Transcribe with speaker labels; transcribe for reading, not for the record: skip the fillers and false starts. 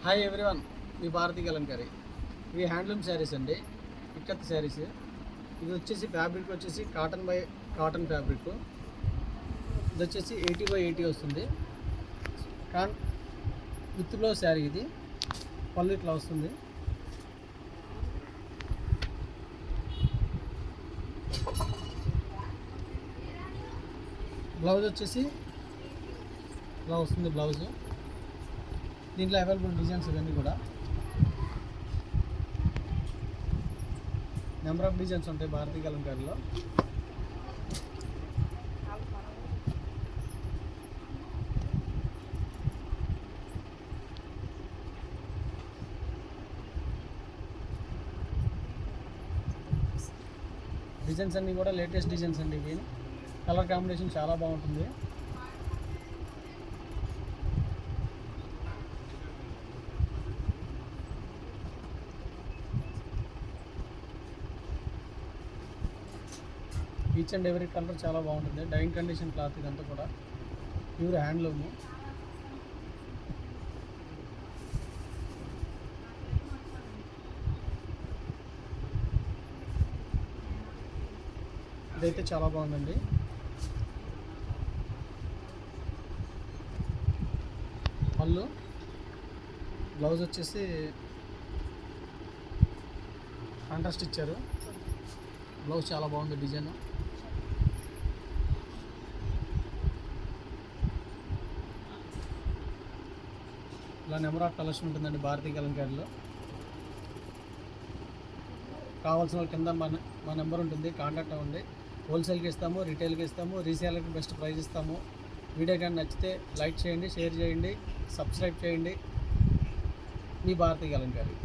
Speaker 1: Hi everyone, మీ భారతి కలంకారీ. ఇవి handloom saris అండి, ఇక్కత్ శారీస్. ఇది వచ్చేసి ఫ్యాబ్రిక్ వచ్చేసి కాటన్ ఫ్యాబ్రిక్. ఇది వచ్చేసి 80/80 వస్తుంది. With blouse sari. ఇది పళ్ళు ఇట్లా వస్తుంది. బ్లౌజ్ వచ్చేసి ఇలా వస్తుంది. బ్లౌజ్ దీంట్లో అవైలబుల్ డిజైన్స్ ఇవన్నీ కూడా నెంబర్ ఆఫ్ డిజైన్స్ ఉంటాయి భారతీ కలంకారీలో. డిజైన్స్ అన్నీ కూడా లేటెస్ట్ డిజైన్స్ అండి. ఇవి కలర్ కాంబినేషన్ చాలా బాగుంటుంది. ఈచ్ అండ్ ఎవరీ కలర్ చాలా బాగుంటుంది. డైయింగ్ కండిషన్ క్లాత్ ఇదంతా కూడా ప్యూర్ హ్యాండ్లూమ్. ఇదైతే చాలా బాగుందండి. పళ్ళు, బ్లౌజ్ వచ్చేసి కాంట్రాస్ట్ ఇచ్చారు. బ్లౌజ్ చాలా బాగుంది డిజైన్. ఇలా నెంబర్ ఆఫ్ కలెక్షన్ ఉంటుందండి భారతీ కలంకారీలో. కావాల్సిన వాళ్ళ కింద మా నెంబర్ ఉంటుంది, కాంటాక్ట్ అవ్వండి. హోల్సేల్కి ఇస్తాము, రిటైల్కి ఇస్తాము, రీసేలర్కి బెస్ట్ ప్రైస్ ఇస్తాము. వీడియో కానీ నచ్చితే లైక్ చేయండి, షేర్ చేయండి, సబ్స్క్రైబ్ చేయండి. మీ భారతీ కలంకారీ.